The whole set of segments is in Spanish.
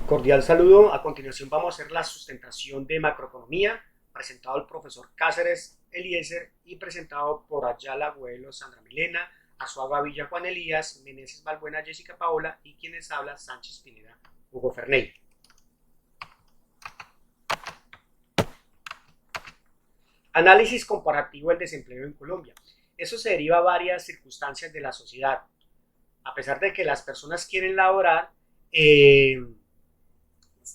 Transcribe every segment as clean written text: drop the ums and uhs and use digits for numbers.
Cordial saludo. A continuación vamos a hacer la sustentación de macroeconomía, presentado el profesor Cáceres Eliezer y presentado por Ayala Abuelo, Sandra Milena, Azuaga Villa, Juan Elías, Meneses Balbuena, Jessica Paola y quienes habla Sánchez Pineda, Hugo Ferney. Análisis comparativo del desempleo en Colombia. Eso se deriva a varias circunstancias de la sociedad. A pesar de que las personas quieren laborar,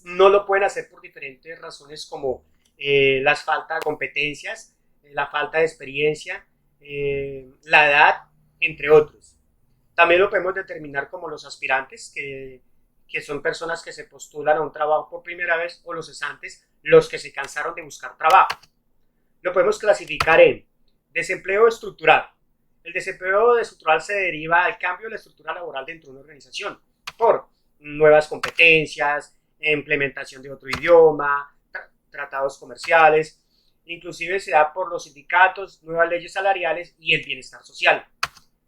no lo pueden hacer por diferentes razones como las faltas de competencias, la falta de experiencia, la edad, entre otros. También lo podemos determinar como los aspirantes, que son personas que se postulan a un trabajo por primera vez, o los cesantes, los que se cansaron de buscar trabajo. Lo podemos clasificar en desempleo estructural. El desempleo estructural se deriva del cambio de la estructura laboral dentro de una organización por nuevas competencias, implementación de otro idioma, tratados comerciales, inclusive se da por los sindicatos, nuevas leyes salariales y el bienestar social.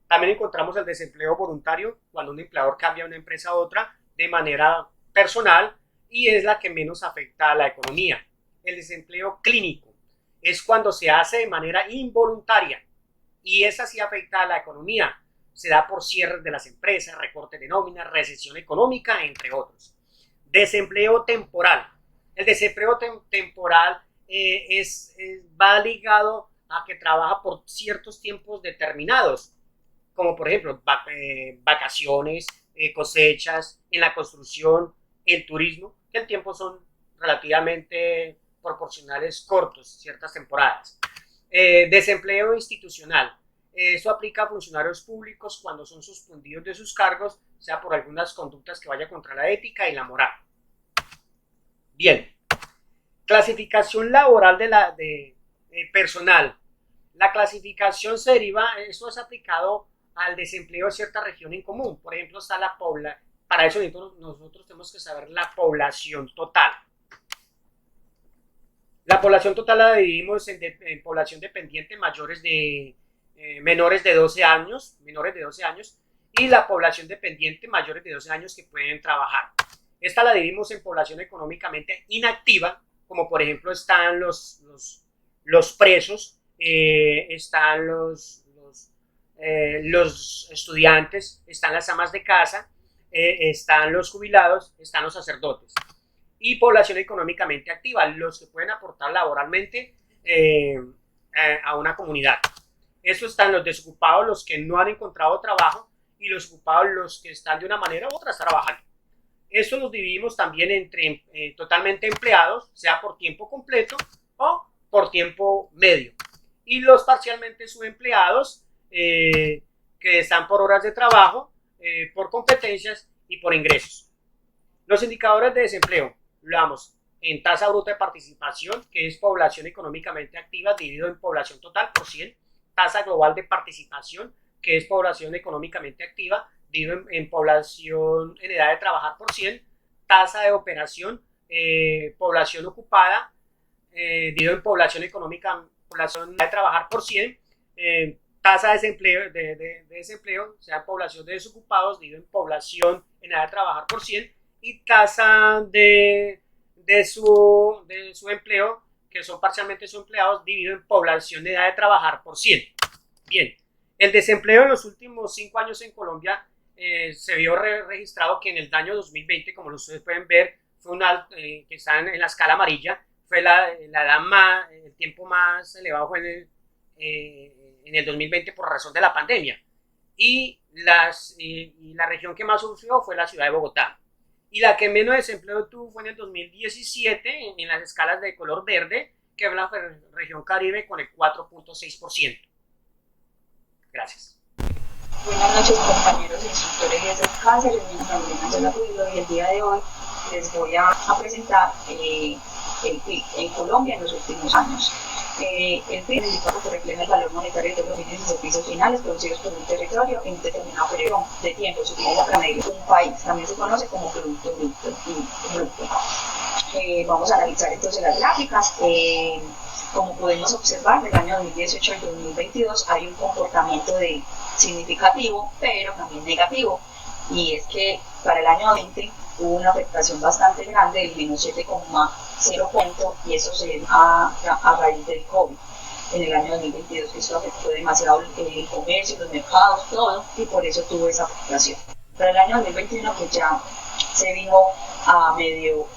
También encontramos el desempleo voluntario, cuando un empleador cambia de una empresa a otra de manera personal y es la que menos afecta a la economía. El desempleo clínico es cuando se hace de manera involuntaria y esa sí afecta a la economía. Se da por cierres de las empresas, recortes de nóminas, recesión económica, entre otros. Desempleo temporal. El desempleo temporal va ligado a que trabaja por ciertos tiempos determinados, como por ejemplo vacaciones, cosechas, en la construcción, el turismo, que el tiempo son relativamente proporcionales cortos, ciertas temporadas. Desempleo institucional. Eso aplica a funcionarios públicos cuando son suspendidos de sus cargos, sea por algunas conductas que vayan contra la ética y la moral. Bien, clasificación laboral de personal. La clasificación se deriva, eso es aplicado al desempleo de cierta región en común. Por ejemplo, está la población. Para eso nosotros tenemos que saber la población total. La población total la dividimos en población dependiente menores de 12 años, y la población dependiente mayores de 12 años que pueden trabajar. Esta la dividimos en población económicamente inactiva, como por ejemplo están los presos, están los estudiantes, están las amas de casa, están los jubilados, están los sacerdotes. Y población económicamente activa, los que pueden aportar laboralmente a una comunidad. Eso están los desocupados, los que no han encontrado trabajo, y los ocupados, los que están de una manera u otra trabajando. Eso los dividimos también entre totalmente empleados, sea por tiempo completo o por tiempo medio. Y los parcialmente subempleados, que están por horas de trabajo, por competencias y por ingresos. Los indicadores de desempleo, lo damos en tasa bruta de participación, que es población económicamente activa dividido en población total por 100, tasa global de participación, que es población económicamente activa dividido en población en edad de trabajar por 100, tasa de operación, población ocupada, dividido en población población en edad de trabajar por 100, tasa de desempleo, o sea, población de desocupados, dividido en población en edad de trabajar por 100, y tasa de su empleo, que son parcialmente subempleados, dividido en población de edad de trabajar por 100. Bien, el desempleo en los últimos 5 años en Colombia se vio registrado que en el año 2020, como ustedes pueden ver, fue que está en la escala amarilla, fue el tiempo más elevado fue en el 2020 por razón de la pandemia. Y la región que más sufrió fue la ciudad de Bogotá. Y la que menos desempleo tuvo fue en el 2017 en las escalas de color verde, que es la región Caribe con el 4.6%. Gracias. Buenas noches, compañeros instructores de Cáceres. Mi nombre es Ayala Abuelo y el día de hoy les voy a presentar el PIB en Colombia en los últimos años. El PIB es el indicador que refleja el valor monetario de los bienes y servicios finales producidos por un territorio en un determinado periodo de tiempo. Se utiliza para medir un país, también se conoce como Producto Bruto. Vamos a analizar entonces las gráficas. Como podemos observar, del año 2018 al 2022 hay un comportamiento significativo, pero también negativo, y es que para el año 2020 hubo una afectación bastante grande del menos 7,0%, y eso se dio a raíz del COVID en el año 2022, que esto afectó demasiado el comercio, los mercados, todo, y por eso tuvo esa afectación. Para el año 2021, que ya se vino a medio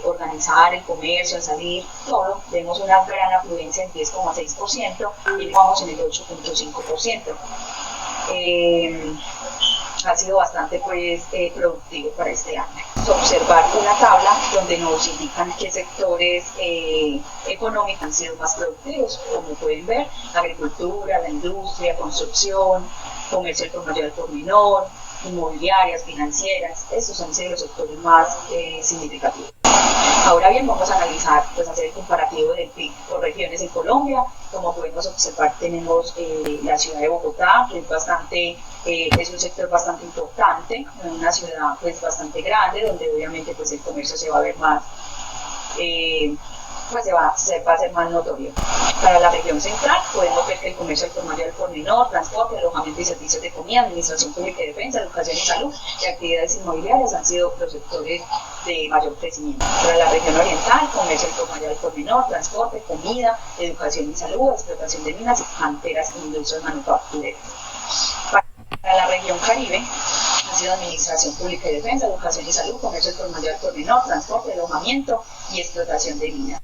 organizar el comercio, a salir, todo, vemos una gran afluencia en 10,6% y vamos en el 8,5%. Ha sido bastante productivo para este año. Observar una tabla donde nos indican qué sectores económicos han sido más productivos, como pueden ver, agricultura, la industria, construcción, comercio al por mayor al por menor, inmobiliarias, financieras. Estos han sido los sectores más significativos. Ahora bien, vamos a analizar, hacer el comparativo del PIB por regiones en Colombia. Como podemos observar, tenemos la ciudad de Bogotá, que es un sector bastante importante, una ciudad bastante grande, donde obviamente el comercio se va a ver más, se va a hacer más notorio. Para la región central podemos ver que el comercio al por mayor al por menor, transporte, alojamiento y servicios de comida, administración pública y defensa, educación y salud y actividades inmobiliarias han sido los sectores de mayor crecimiento. Para la región oriental, comercio al por mayor al por menor, transporte, comida, educación y salud, explotación de minas, canteras e industrias manufactureras. Para la región Caribe ha sido administración pública y defensa, educación y salud, comercio al por mayor al por menor, transporte, alojamiento y explotación de minas.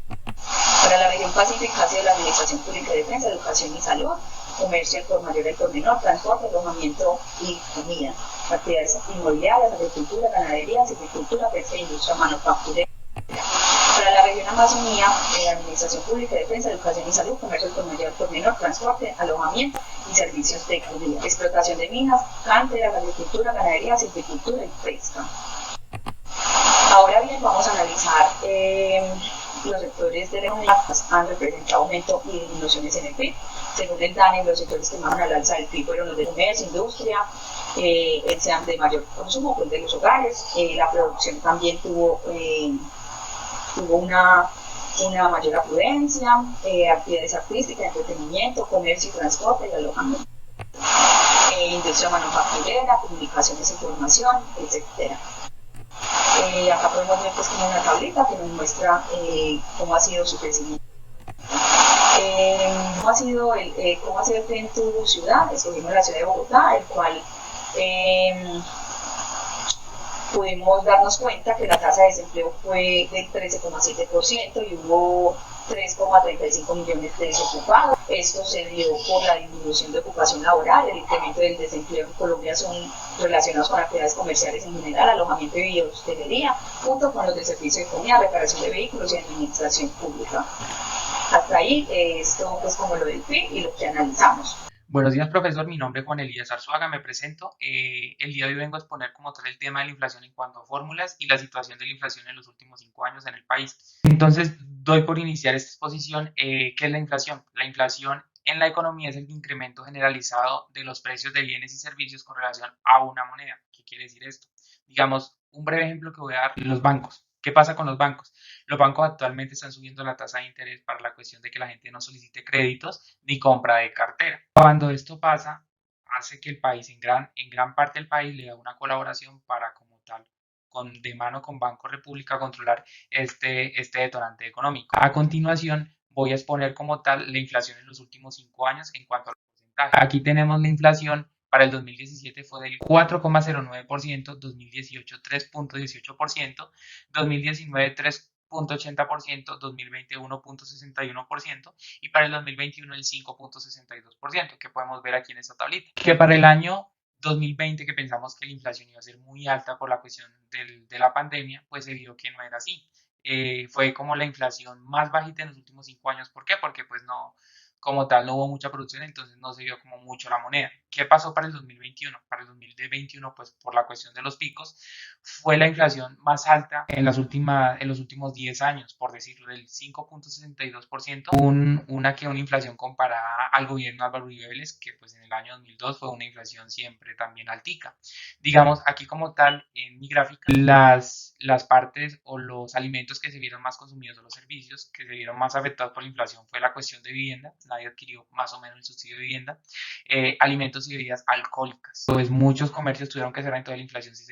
Para la región Pacífica ha sido la administración pública y defensa, educación y salud, comercio al por mayor al por menor, transporte, alojamiento y comida, actividades inmobiliarias, agricultura, ganadería, silvicultura, pesca e industria manufacturera. Para la región Amazonía, administración pública y defensa, educación y salud, comercio al por mayor al por menor, transporte, alojamiento y servicios de comida, explotación de minas, canteras, agricultura, ganadería, silvicultura y pesca. Ahora bien, vamos a analizar los sectores de la economía han representado aumento y disminuciones en el PIB. Según el DANE, los sectores que más al alza del PIB fueron los de comercio, industria, sean de mayor consumo, de los hogares. La producción también tuvo una mayor afluencia, actividades artísticas, entretenimiento, comercio y transporte y alojamiento. Industria manufacturera, comunicaciones e información, etc. Acá podemos ver como una tablita que nos muestra cómo ha sido su crecimiento. ¿Cómo ha sido el PIB en tu ciudad? Escogimos la ciudad de Bogotá, el cual pudimos darnos cuenta que la tasa de desempleo fue del 13,7% y hubo 3,35 millones de desocupados. Esto se dio por la disminución de ocupación laboral, el incremento del desempleo en Colombia son relacionados con actividades comerciales en general, alojamiento y hostelería, junto con los del servicio de comida, reparación de vehículos y administración pública. Hasta ahí, esto es como lo del PIB y lo que analizamos. Buenos días, profesor. Mi nombre es Juan Elías Arzuaga, me presento. El día de hoy vengo a exponer como tal el tema de la inflación en cuanto a fórmulas y la situación de la inflación en los últimos 5 años en el país. Entonces, doy por iniciar esta exposición. ¿Qué es la inflación? La inflación en la economía es el incremento generalizado de los precios de bienes y servicios con relación a una moneda. ¿Qué quiere decir esto? Digamos, un breve ejemplo que voy a dar, los bancos. ¿Qué pasa con los bancos? Los bancos actualmente están subiendo la tasa de interés para la cuestión de que la gente no solicite créditos ni compra de cartera. Cuando esto pasa, hace que el país, en gran parte del país, le da una colaboración para como tal, de mano con Banco República, controlar este detonante económico. A continuación, voy a exponer como tal la inflación en los últimos 5 años en cuanto a los porcentajes. Aquí tenemos la inflación. Para el 2017 fue del 4,09%, 2018 3,18%, 2019 3,80%, 2020 1,61% y para el 2021 el 5,62%, que podemos ver aquí en esta tablita. Que para el año 2020, que pensamos que la inflación iba a ser muy alta por la cuestión de la pandemia, pues se vio que no era así. Fue como la inflación más bajita en los últimos 5 años. ¿Por qué? Porque pues no, como tal no hubo mucha producción, entonces no se vio como mucho la moneda. ¿Qué pasó para el 2021? Para el 2021, pues por la cuestión de los picos, fue la inflación más alta en los últimos 10 años, por decirlo, del 5,62%, una inflación comparada al gobierno de Álvaro Uribe Vélez, que pues en el año 2002 fue una inflación siempre también altica. Digamos, aquí como tal, en mi gráfica, las las partes o los alimentos que se vieron más consumidos o los servicios que se vieron más afectados por la inflación fue la cuestión de vivienda, nadie adquirió más o menos el subsidio de vivienda, alimentos y bebidas alcohólicas. Pues muchos comercios tuvieron que cerrar, entonces la inflación sí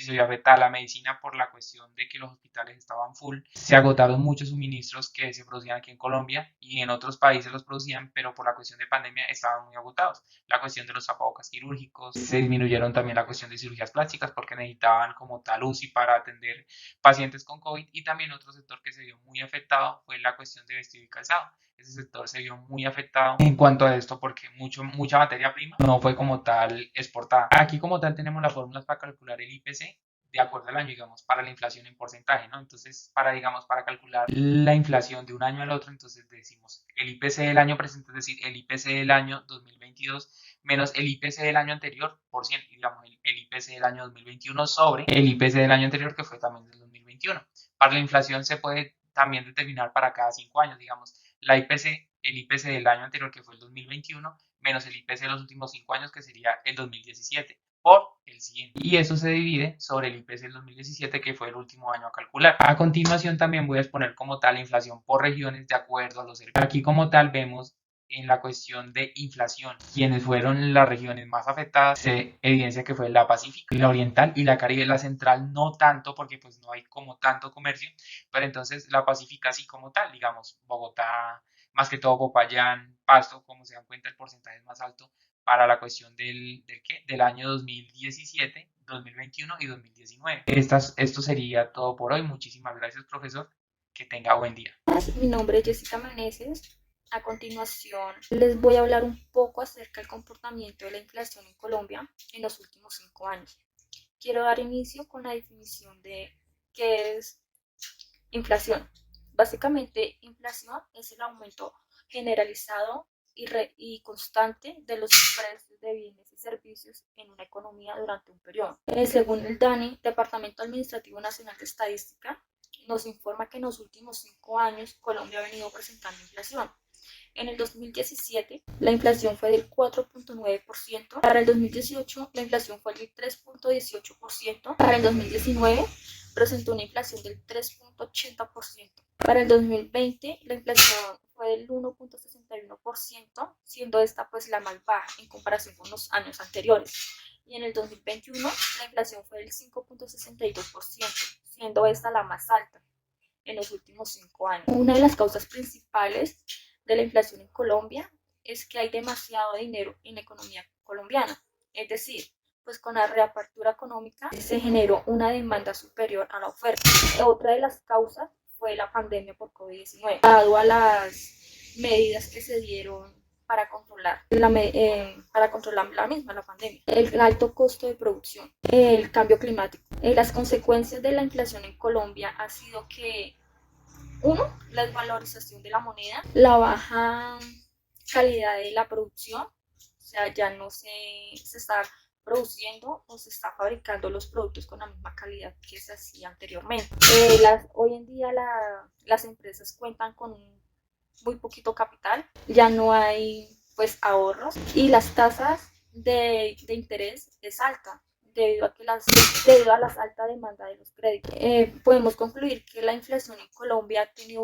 se vio afectada. La medicina por la cuestión de que los hospitales estaban full, se agotaron muchos suministros que se producían aquí en Colombia y en otros países los producían, pero por la cuestión de pandemia estaban muy agotados. La cuestión de los tapabocas quirúrgicos, se disminuyeron también la cuestión de cirugías plásticas porque necesitaban como tal UCI para atender pacientes con COVID, y también otro sector que se vio muy afectado fue la cuestión de vestido y calzado. Ese sector se vio muy afectado en cuanto a esto porque mucha materia prima no fue como tal exportada. Aquí como tal tenemos las fórmulas para calcular el IPC de acuerdo al año, digamos, para la inflación en porcentaje, ¿no? Entonces, para calcular la inflación de un año al otro, entonces decimos el IPC del año presente, es decir, el IPC del año 2022 menos el IPC del año anterior por 100, digamos, el IPC del año 2021 sobre el IPC del año anterior, que fue también del 2021. Para la inflación se puede también determinar para cada 5 años, digamos, el IPC del año anterior, que fue el 2021, menos el IPC de los últimos 5 años, que sería el 2017, por el siguiente. Y eso se divide sobre el IPC del 2017, que fue el último año a calcular. A continuación también voy a exponer como tal la inflación por regiones de acuerdo a los servicios. Aquí como tal vemos en la cuestión de inflación, quienes fueron las regiones más afectadas, se evidencia que fue la Pacífica, la Oriental y la Caribe. La Central no tanto porque pues no hay como tanto comercio, pero entonces la Pacífica sí como tal, digamos Bogotá, más que todo Popayán, Pasto, como se dan cuenta el porcentaje es más alto para la cuestión del año 2017, 2021 y 2019. Esto sería todo por hoy. Muchísimas gracias, profesor. Que tenga buen día. Mi nombre es Jessica Meneses. A continuación, les voy a hablar un poco acerca del comportamiento de la inflación en Colombia en los últimos 5 años. Quiero dar inicio con la definición de qué es inflación. Básicamente, inflación es el aumento generalizado y constante de los precios de bienes y servicios en una economía durante un periodo. Según el DANE, Departamento Administrativo Nacional de Estadística, nos informa que en los últimos 5 años Colombia ha venido presentando inflación. En el 2017, la inflación fue del 4.9%. Para el 2018, la inflación fue del 3.18%. Para el 2019, presentó una inflación del 3.80%. Para el 2020, la inflación fue del 1.61%, siendo esta pues la más baja en comparación con los años anteriores. Y en el 2021, la inflación fue del 5.62%, siendo esta la más alta en los últimos 5 años. Una de las causas principales de la inflación en Colombia es que hay demasiado dinero en la economía colombiana, es decir, pues con la reapertura económica se generó una demanda superior a la oferta. Otra de las causas fue la pandemia por COVID-19, dado a las medidas que se dieron para controlar la pandemia, el alto costo de producción, el cambio climático. Las consecuencias de la inflación en Colombia ha sido que, uno, la desvalorización de la moneda, la baja calidad de la producción, o sea, ya no se está produciendo o se está fabricando los productos con la misma calidad que se hacía anteriormente. Hoy en día las empresas cuentan con muy poquito capital, ya no hay pues ahorros y las tasas de interés es alta debido a la alta demanda de los créditos. Podemos concluir que la inflación en Colombia ha tenido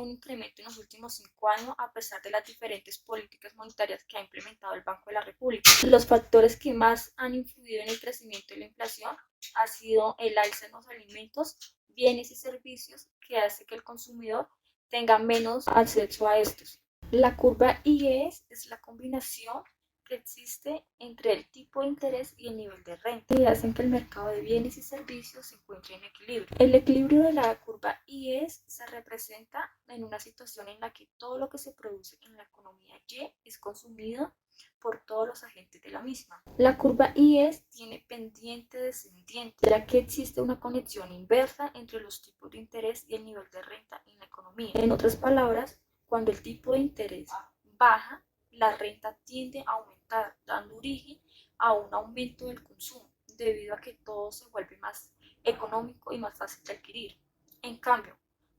un incremento en los últimos 5 años a pesar de las diferentes políticas monetarias que ha implementado el Banco de la República. Los factores que más han influido en el crecimiento de la inflación ha sido el alza en los alimentos, bienes y servicios que hace que el consumidor tenga menos acceso a estos. La curva IES es la combinación que existe entre el tipo de interés y el nivel de renta y hacen que el mercado de bienes y servicios se encuentre en equilibrio. El equilibrio de la curva IES se representa en una situación en la que todo lo que se produce en la economía Y es consumido por todos los agentes de la misma. La curva IES tiene pendiente descendiente, ya que existe una conexión inversa entre los tipos de interés y el nivel de renta en la economía. En otras palabras, cuando el tipo de interés baja, la renta tiende a aumentar, dando origen a un aumento del consumo, debido a que todo se vuelve más económico y más fácil de adquirir. En cambio,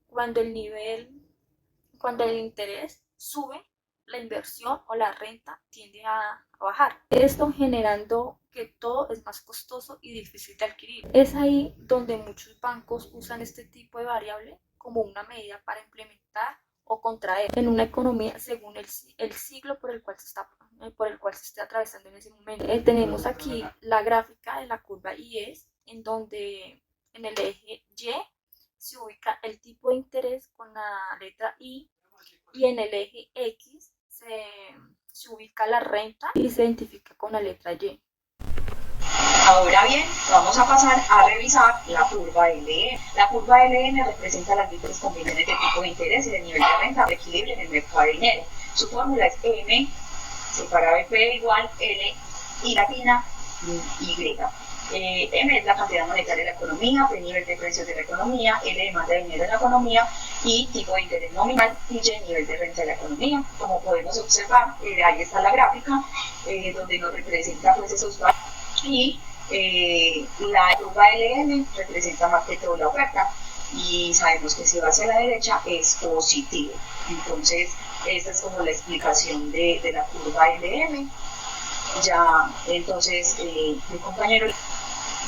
cuando el interés sube, la inversión o la renta tiende a a bajar. Esto generando que todo es más costoso y difícil de adquirir. Es ahí donde muchos bancos usan este tipo de variable como una medida para implementar o contraer en una economía según el siglo por el cual se esté atravesando en ese momento. Tenemos aquí la gráfica de la curva IES, en donde en el eje Y se ubica el tipo de interés con la letra I, y en el eje X se ubica la renta y se identifica con la letra Y. Ahora bien, vamos a pasar a revisar la curva LN. La curva LN representa las diferentes combinaciones de tipo de interés y de nivel de renta de equilibrio en el mercado de dinero. Su fórmula es M separado de P igual L y latina Y. M es la cantidad monetaria de la economía, P nivel de precios de la economía, L demanda de dinero en la economía y tipo de interés nominal y Y nivel de renta de la economía. Como podemos observar, ahí está la gráfica donde nos representa pues esos valores. Y la curva LM representa más que todo la oferta y sabemos que si va hacia la derecha es positivo. Entonces esta es como la explicación de la curva LM. Ya entonces mi compañero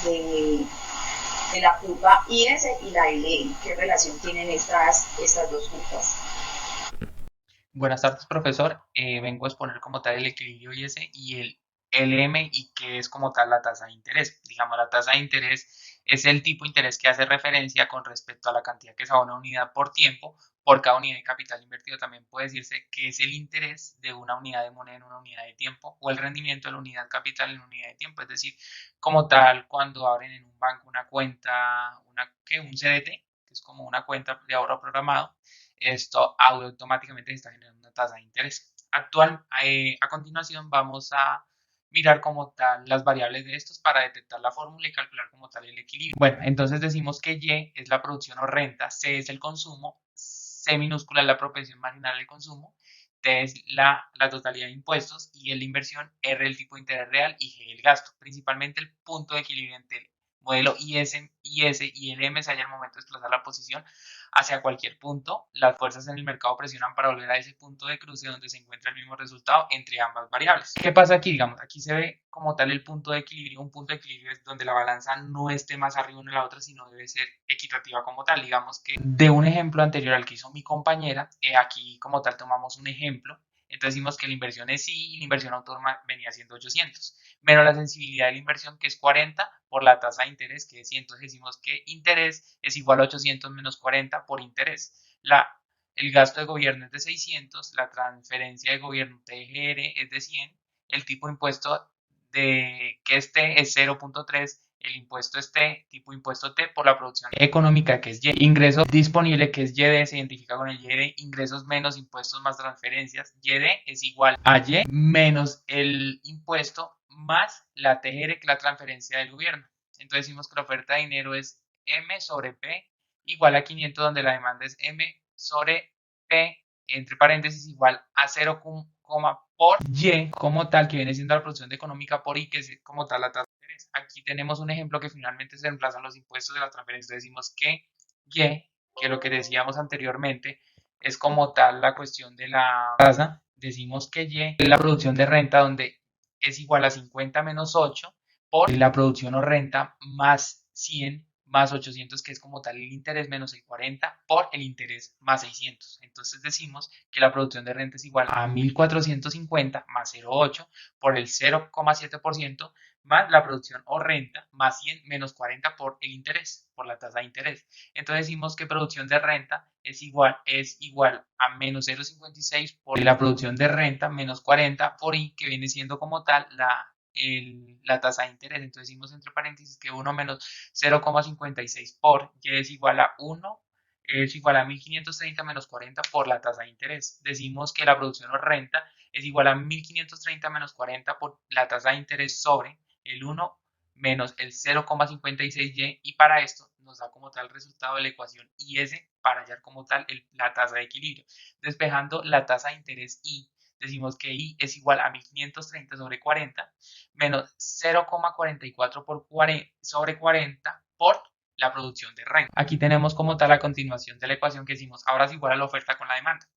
de la curva IS y la LM, ¿qué relación tienen estas dos curvas? Buenas tardes, profesor. Vengo a exponer como tal el equilibrio IS y el LM y qué es como tal la tasa de interés. Digamos, la tasa de interés es el tipo de interés que hace referencia con respecto a la cantidad que se abona unidad por tiempo por cada unidad de capital invertido. También puede decirse que es el interés de una unidad de moneda en una unidad de tiempo o el rendimiento de la unidad capital en una unidad de tiempo. Es decir, como tal, cuando abren en un banco una cuenta, un CDT, que es como una cuenta de ahorro programado, esto automáticamente está generando una tasa de interés. A continuación vamos a mirar como tal las variables de estos para detectar la fórmula y calcular como tal el equilibrio. Bueno, entonces decimos que Y es la producción o renta, C es el consumo, C minúscula es la propensión marginal del consumo, T es la totalidad de impuestos y L la inversión, R el tipo de interés real y G el gasto. Principalmente el punto de equilibrio entre el modelo IS y el M se halla al momento de desplazar la posición hacia cualquier punto. Las fuerzas en el mercado presionan para volver a ese punto de cruce donde se encuentra el mismo resultado entre ambas variables. ¿Qué pasa aquí? Digamos, aquí se ve como tal el punto de equilibrio. Un punto de equilibrio es donde la balanza no esté más arriba una de la otra, sino debe ser equitativa como tal. Digamos que de un ejemplo anterior al que hizo mi compañera, aquí como tal tomamos un ejemplo. Entonces decimos que la inversión es I y la inversión autónoma venía siendo 800, menos la sensibilidad de la inversión que es 40 por la tasa de interés que es 100. Entonces decimos que interés es igual a 800 menos 40 por interés. El gasto de gobierno es de 600, la transferencia de gobierno TGR es de 100, el tipo de impuesto que es T es 0.3, el impuesto es T, tipo impuesto T por la producción económica que es Y. Ingreso disponible que es YD se identifica con el YD, ingresos menos impuestos más transferencias, YD es igual a Y menos el impuesto más la TGR que es la transferencia del gobierno. Entonces decimos que la oferta de dinero es M sobre P igual a 500 donde la demanda es M sobre P entre paréntesis igual a 0, por Y como tal, que viene siendo la producción económica por I, que es como tal la tasa de interés. Aquí tenemos un ejemplo que finalmente se reemplazan los impuestos de la transferencia. Decimos que Y, que lo que decíamos anteriormente, es como tal la cuestión de la tasa. Decimos que Y es la producción de renta donde es igual a 50 menos 8 por la producción o renta más 100 más 800, que es como tal el interés menos el 40 por el interés más 600. Entonces decimos que la producción de renta es igual a 1450 más 0,8 por el 0,7% más la producción o renta más 100 menos 40 por el interés, por la tasa de interés. Entonces decimos que producción de renta es igual a menos 0,56 por la producción de renta menos 40 por I, que viene siendo como tal la tasa de interés. Entonces decimos entre paréntesis que 1 menos 0,56 por Y es igual a 1 es igual a 1530 menos 40 por la tasa de interés. Decimos que la producción o renta es igual a 1530 menos 40 por la tasa de interés sobre el 1 menos el 0,56Y, y para esto nos da como tal resultado de la ecuación IS para hallar como tal la tasa de equilibrio. Despejando la tasa de interés I, decimos que I es igual a 1530 sobre 40 menos 0,44 sobre 40 por la producción de renta. Aquí tenemos como tal la continuación de la ecuación que decimos ahora es igual a la oferta con la demanda.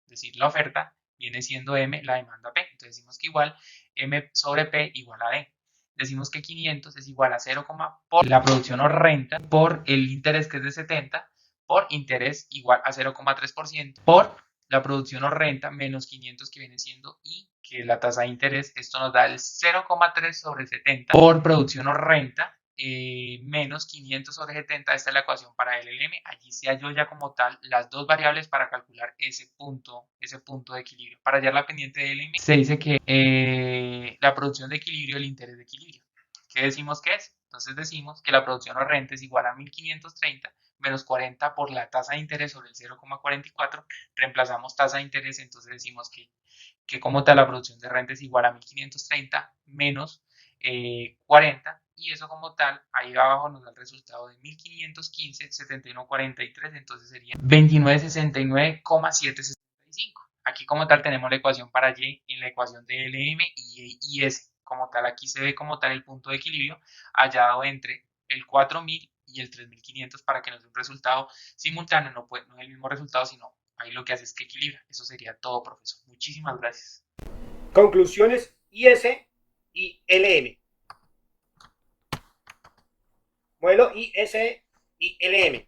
Es decir, la oferta viene siendo M la demanda P. Entonces decimos que igual M sobre P igual a D. Decimos que 500 es igual a 0, por la producción o renta por el interés que es de 70 por interés igual a 0,3% por la producción o renta menos 500 que viene siendo I, que es la tasa de interés. Esto nos da el 0,3 sobre 70 por producción o renta menos 500 sobre 70. Esta es la ecuación para el LM. Allí se halló ya como tal las dos variables para calcular ese punto de equilibrio. Para hallar la pendiente de LM se dice que la producción de equilibrio, el interés de equilibrio. ¿Qué decimos que es? Entonces decimos que la producción o renta es igual a 1530 menos 40 por la tasa de interés sobre el 0,44. Reemplazamos tasa de interés, entonces decimos que como tal la producción de renta es igual a 1530 menos 40, y eso como tal ahí abajo nos da el resultado de 1515 71,43, entonces sería 2969,765. Aquí como tal tenemos la ecuación para Y en la ecuación de LM y S. Como tal aquí se ve como tal el punto de equilibrio hallado entre el 4000 y el 3500 para que nos dé un resultado simultáneo. No es el mismo resultado, sino ahí lo que hace es que equilibra. Eso sería todo, profesor. Muchísimas gracias. Conclusiones IS y LM. Modelo IS y LM.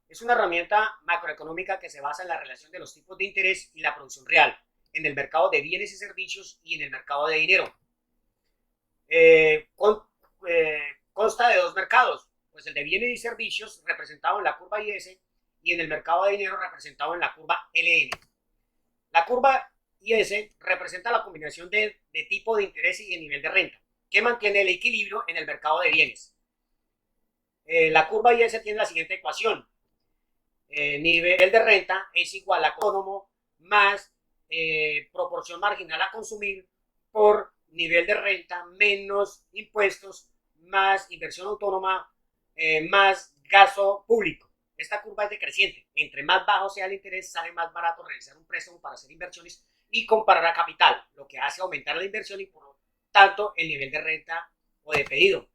Es una herramienta macroeconómica que se basa en la relación de los tipos de interés y la producción real en el mercado de bienes y servicios y en el mercado de dinero. Consta de dos mercados, pues el de bienes y servicios representado en la curva IS y en el mercado de dinero representado en la curva LM. La curva IS representa la combinación de tipo de interés y de nivel de renta, que mantiene el equilibrio en el mercado de bienes. La curva IS tiene la siguiente ecuación. Nivel de renta es igual a autónomo más proporción marginal a consumir por nivel de renta menos impuestos más inversión autónoma más gasto público. Esta curva es decreciente. Entre más bajo sea el interés, sale más barato realizar un préstamo para hacer inversiones y comparar a capital, lo que hace aumentar la inversión y por lo tanto el nivel de renta o de pedido.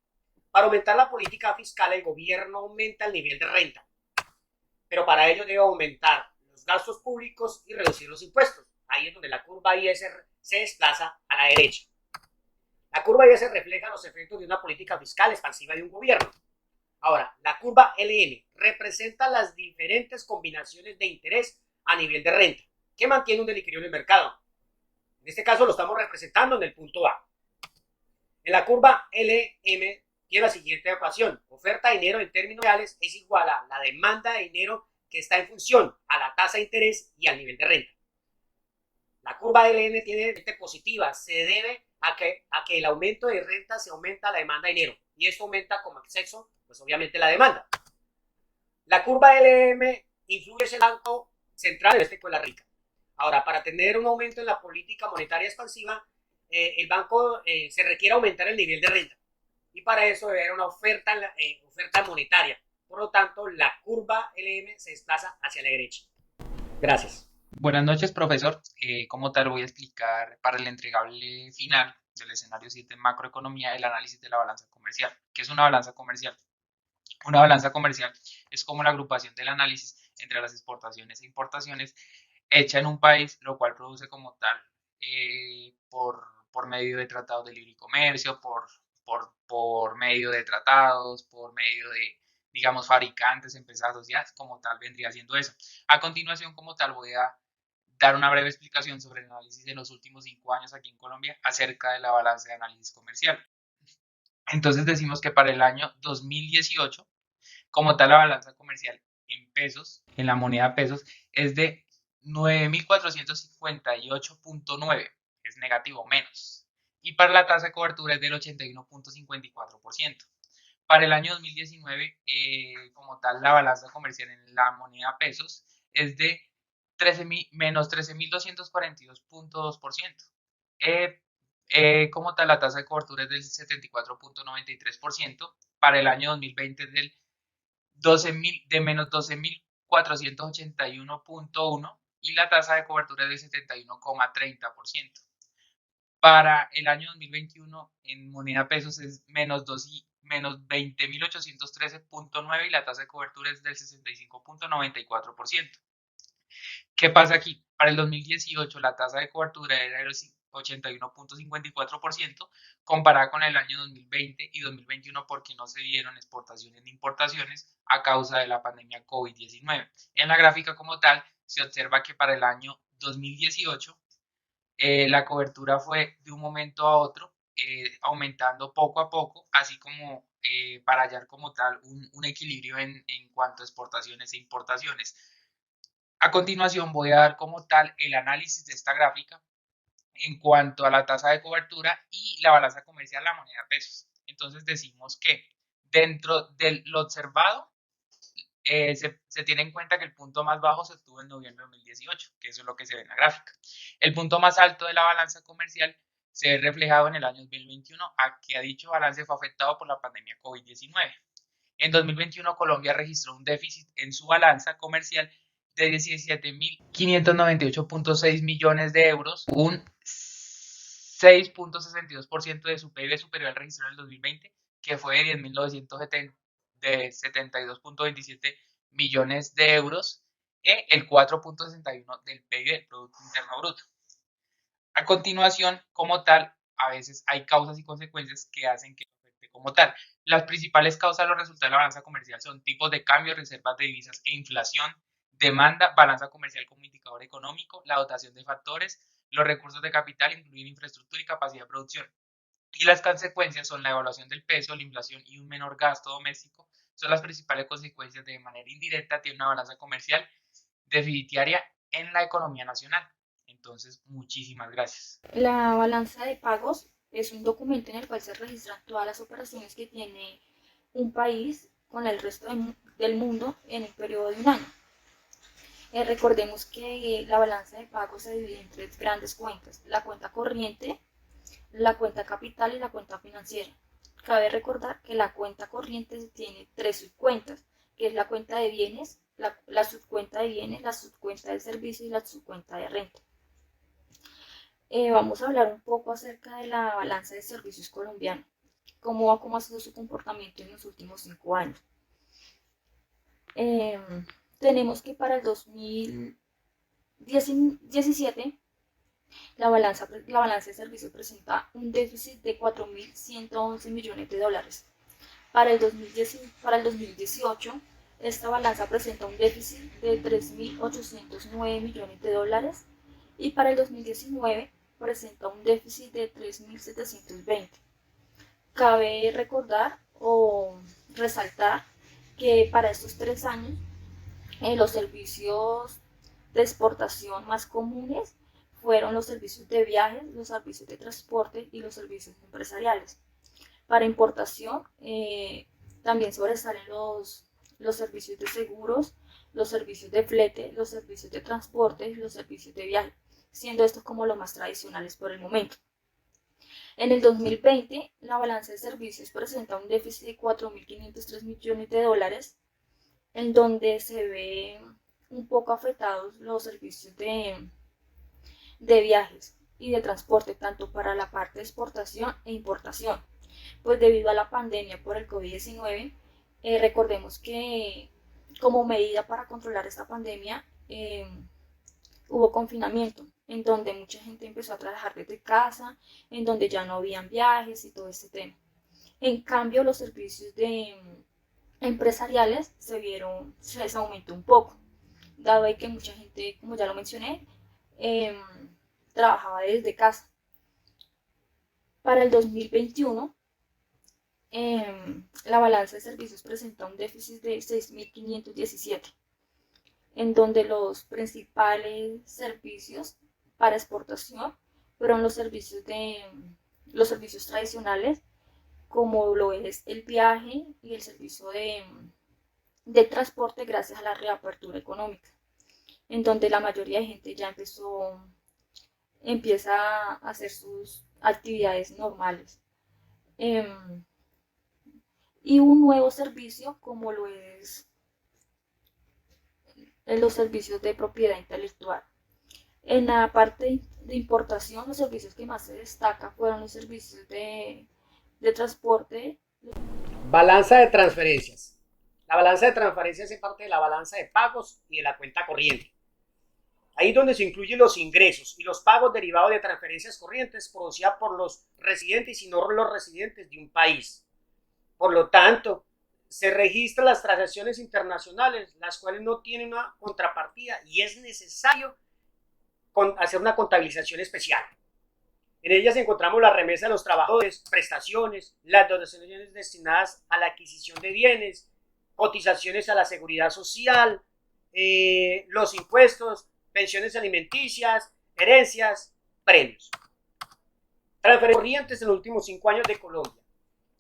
Para aumentar la política fiscal, el gobierno aumenta el nivel de renta, pero para ello debe aumentar los gastos públicos y reducir los impuestos. Ahí es donde la curva IS se desplaza a la derecha. La curva IS refleja los efectos de una política fiscal expansiva de un gobierno. Ahora, la curva LM representa las diferentes combinaciones de interés a nivel de renta que mantiene un equilibrio en el mercado. En este caso lo estamos representando en el punto A. En la curva LM tiene la siguiente ecuación. Oferta de dinero en términos reales es igual a la demanda de dinero que está en función a la tasa de interés y al nivel de renta. La curva LM tiene positiva, se debe a que el aumento de renta se aumenta la demanda de dinero y esto aumenta como exceso, pues obviamente la demanda. La curva LM influye en el Banco Central en este con la rica. Ahora, para tener un aumento en la política monetaria expansiva, el banco se requiere aumentar el nivel de renta y para eso debe haber una oferta monetaria. Por lo tanto, la curva LM se desplaza hacia la derecha. Gracias. Buenas noches, profesor. Como tal, voy a explicar para el entregable final del escenario 7 en macroeconomía el análisis de la balanza comercial. ¿Qué es una balanza comercial? Una balanza comercial es como la agrupación del análisis entre las exportaciones e importaciones hecha en un país, lo cual produce como tal por medio de tratados de libre comercio, por medio de tratados, por medio de, digamos, fabricantes, empresas asociadas, como tal vendría siendo eso. A continuación, como tal, voy a dar una breve explicación sobre el análisis de los últimos 5 años aquí en Colombia acerca de la balanza de análisis comercial. Entonces decimos que para el año 2018, como tal la balanza comercial en pesos, en la moneda pesos, es de 9.458.9, es negativo, menos. Y para la tasa de cobertura es del 81.54%. Para el año 2019, como tal, la balanza comercial en la moneda pesos es de menos 13.242.2%. Como tal, la tasa de cobertura es del 74.93%. Para el año 2020 es del de menos 12.481.1 y la tasa de cobertura es del 71,30%. Para el año 2021 en moneda pesos es menos 20.813.9 y la tasa de cobertura es del 65.94%. ¿Qué pasa aquí? Para el 2018 la tasa de cobertura era del 81.54% comparada con el año 2020 y 2021 porque no se dieron exportaciones ni importaciones a causa de la pandemia COVID-19. En la gráfica como tal se observa que para el año 2018 la cobertura fue de un momento a otro aumentando poco a poco, así como para hallar como tal un equilibrio en cuanto a exportaciones e importaciones. A continuación voy a dar como tal el análisis de esta gráfica en cuanto a la tasa de cobertura y la balanza comercial, la moneda pesos. Entonces decimos que dentro de lo observado se tiene en cuenta que el punto más bajo se obtuvo en noviembre de 2018, que eso es lo que se ve en la gráfica. El punto más alto de la balanza comercial se ve reflejado en el año 2021, a que a dicho balance fue afectado por la pandemia COVID-19. En 2021 Colombia registró un déficit en su balanza comercial de 17.598.6 millones de euros, un 6.62% de su PIB superior al registrado en el 2020, que fue de 10.972.27 millones de euros, y el 4.61% del PIB, del Producto Interno Bruto. A continuación, como tal, a veces hay causas y consecuencias que hacen que afecte como tal. Las principales causas de los resultados de la balanza comercial son tipos de cambio, reservas de divisas e inflación, demanda, balanza comercial como indicador económico, la dotación de factores, los recursos de capital, incluyen infraestructura y capacidad de producción. Y las consecuencias son la evaluación del peso, la inflación y un menor gasto doméstico. Son las principales consecuencias. De manera indirecta tiene una balanza comercial deficitaria en la economía nacional. Entonces, muchísimas gracias. La balanza de pagos es un documento en el cual se registran todas las operaciones que tiene un país con el resto del mundo en el periodo de un año. Recordemos que la balanza de pagos se divide en tres grandes cuentas: la cuenta corriente, la cuenta capital y la cuenta financiera. Cabe recordar que la cuenta corriente tiene tres subcuentas, que es la cuenta de bienes, la subcuenta de bienes, la subcuenta de servicios y la subcuenta de renta. Vamos a hablar un poco acerca de la balanza de servicios colombiana, cómo ha sido su comportamiento en los últimos 5 años. Tenemos que para el 2017 la balanza de servicios presenta un déficit de 4.111 millones de dólares. Para el 2018 esta balanza presenta un déficit de 3.809 millones de dólares y para el 2019 presenta un déficit de 3.720. Cabe recordar o resaltar que para estos 3 años los servicios de exportación más comunes fueron los servicios de viajes, los servicios de transporte y los servicios empresariales. Para importación también sobresalen los servicios de seguros, los servicios de flete, los servicios de transporte y los servicios de viaje, siendo estos como los más tradicionales por el momento. En el 2020, la balanza de servicios presenta un déficit de 4.503 millones de dólares, en donde se ve un poco afectados los servicios de viajes y de transporte, tanto para la parte de exportación e importación. Pues debido a la pandemia por el COVID-19, recordemos que como medida para controlar esta pandemia, hubo confinamiento, en donde mucha gente empezó a trabajar desde casa, en donde ya no habían viajes y todo este tema. En cambio, los servicios empresariales se les aumentó un poco, dado que mucha gente, como ya lo mencioné, trabajaba desde casa. Para el 2021, la balanza de servicios presenta un déficit de 6.517, en donde los principales servicios para exportación fueron los servicios tradicionales, como lo es el viaje y el servicio de transporte, gracias a la reapertura económica, en donde la mayoría de gente ya empieza a hacer sus actividades normales. Y un nuevo servicio como lo es los servicios de propiedad intelectual. En la parte de importación, los servicios que más se destacan fueron los servicios de transporte. Balanza de transferencias. La balanza de transferencias hace parte de la balanza de pagos y de la cuenta corriente. Ahí donde se incluyen los ingresos y los pagos derivados de transferencias corrientes producidas por los residentes y no los residentes de un país. Por lo tanto, se registran las transacciones internacionales, las cuales no tienen una contrapartida y es necesario hacer una contabilización especial. En ellas encontramos la remesa de los trabajadores, prestaciones, las donaciones destinadas a la adquisición de bienes, cotizaciones a la seguridad social, los impuestos, pensiones alimenticias, herencias, premios. Transferencias corrientes en los últimos 5 años de Colombia.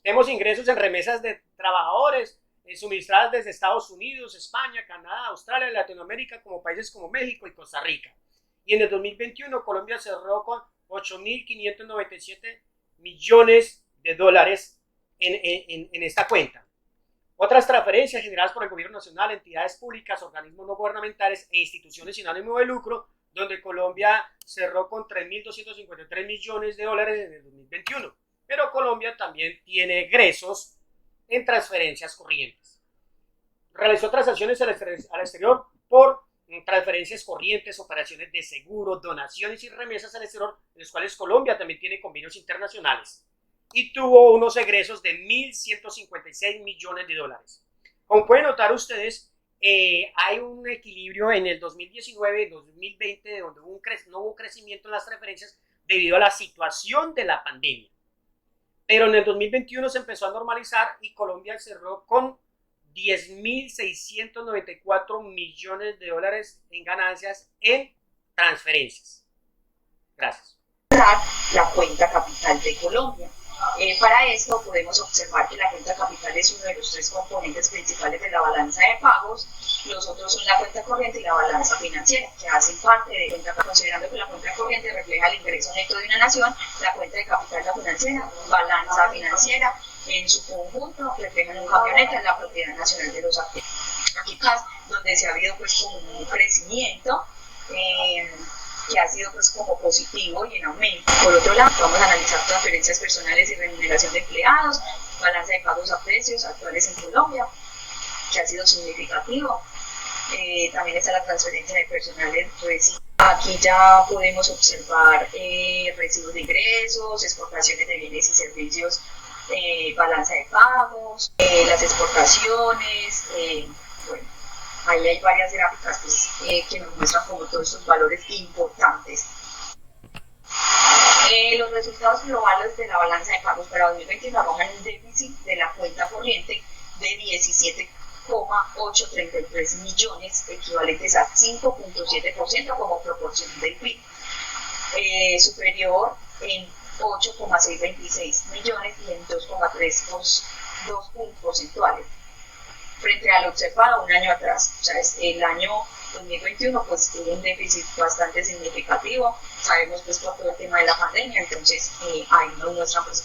Tenemos ingresos en remesas de trabajadores suministradas desde Estados Unidos, España, Canadá, Australia, Latinoamérica, como países como México y Costa Rica. Y en el 2021 Colombia cerró con 8.597 millones de dólares en esta cuenta. Otras transferencias generadas por el gobierno nacional, entidades públicas, organismos no gubernamentales e instituciones sin ánimo de lucro, donde Colombia cerró con 3.253 millones de dólares en el 2021. Pero Colombia también tiene egresos en transferencias corrientes. Realizó transacciones al exterior por transferencias corrientes, operaciones de seguro, donaciones y remesas al exterior, en los cuales Colombia también tiene convenios internacionales. Y tuvo unos egresos de 1.156 millones de dólares. Como pueden notar ustedes, hay un equilibrio en el 2019 y 2020 donde no hubo crecimiento en las transferencias debido a la situación de la pandemia. Pero en el 2021 se empezó a normalizar y Colombia cerró con 10.694 millones de dólares en ganancias en transferencias. Gracias. La cuenta capital de Colombia. Para esto podemos observar que la cuenta capital es uno de los 3 componentes principales de la balanza de pagos. Los otros son la cuenta corriente y la balanza financiera, que hacen parte de cuenta. Considerando que la cuenta corriente refleja el ingreso neto de una nación, la cuenta de capital, la financiera, balanza financiera, en su conjunto reflejan un cambio neto en la propiedad nacional de los activos. Aquí donde se ha habido pues como un crecimiento que ha sido pues como positivo y en aumento. Por otro lado, vamos a analizar transferencias personales y remuneración de empleados, balanza de pagos a precios actuales en Colombia, que ha sido significativo. También está la transferencia de personal en residuos. Aquí ya podemos observar recibos de ingresos, exportaciones de bienes y servicios, balanza de pagos, las exportaciones, bueno, ahí hay varias gráficas pues, que nos muestran como todos estos valores importantes. Los resultados globales de la balanza de pagos para 2021 arrojan un déficit de la cuenta corriente de 17,833 millones, equivalentes a 5.7% como proporción del PIB, superior en 8,626 millones y en 2,3 puntos porcentuales frente al observado un año atrás. O sea, el año 2021 pues tuvo un déficit bastante significativo, sabemos pues por todo el tema de la pandemia, entonces ahí nos muestran pues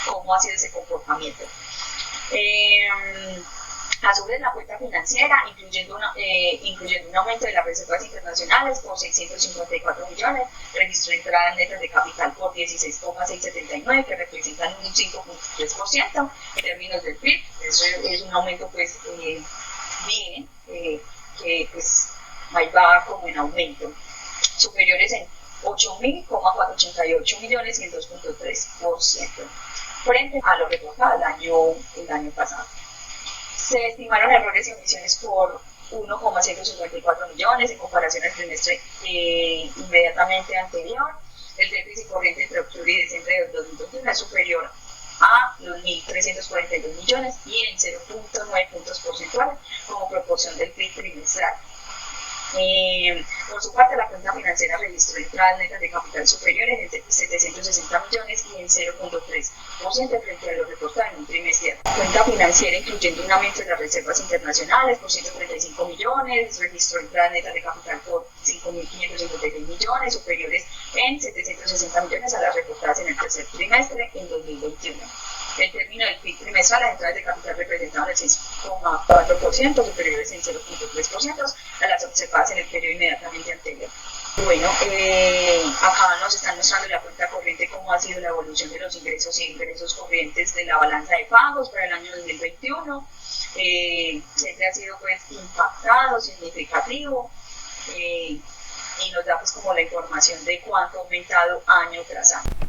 cómo ha sido ese comportamiento. A su vez, la cuenta financiera, incluyendo un aumento de las reservas internacionales por 654 millones, registró entradas netas de capital por 16,679, que representan un 5.3% en términos del PIB. Eso es un aumento pues bien, que pues ahí va como en aumento. Superiores en 8.488 millones y en 2.3%, frente a lo reportado el año pasado. Se estimaron errores y omisiones por 1,154 millones en comparación al trimestre inmediatamente anterior. El déficit corriente entre octubre y diciembre de 2021 es superior a los 1.342 millones y en 0.9 puntos porcentuales como proporción del PIB trimestral. Por su parte, la cuenta financiera registró entradas netas de capital superiores en 760 millones y en 0.3% frente a lo reportado en un trimestre. La cuenta financiera, incluyendo un aumento de las reservas internacionales por 135 millones, registró entradas netas de capital por 5.556 millones, superiores en 760 millones a las reportadas en el tercer trimestre en 2021. En términos del PIB trimestral, las entradas de capital representaban el 6,4%, superiores en 0.3% a las observadas en el periodo inmediatamente anterior. Bueno, acá nos están mostrando la cuenta corriente cómo ha sido la evolución de los ingresos y ingresos corrientes de la balanza de pagos para el año 2021. Siempre ha sido pues impactado, significativo. y nos da pues como la información de cuánto ha aumentado año tras año.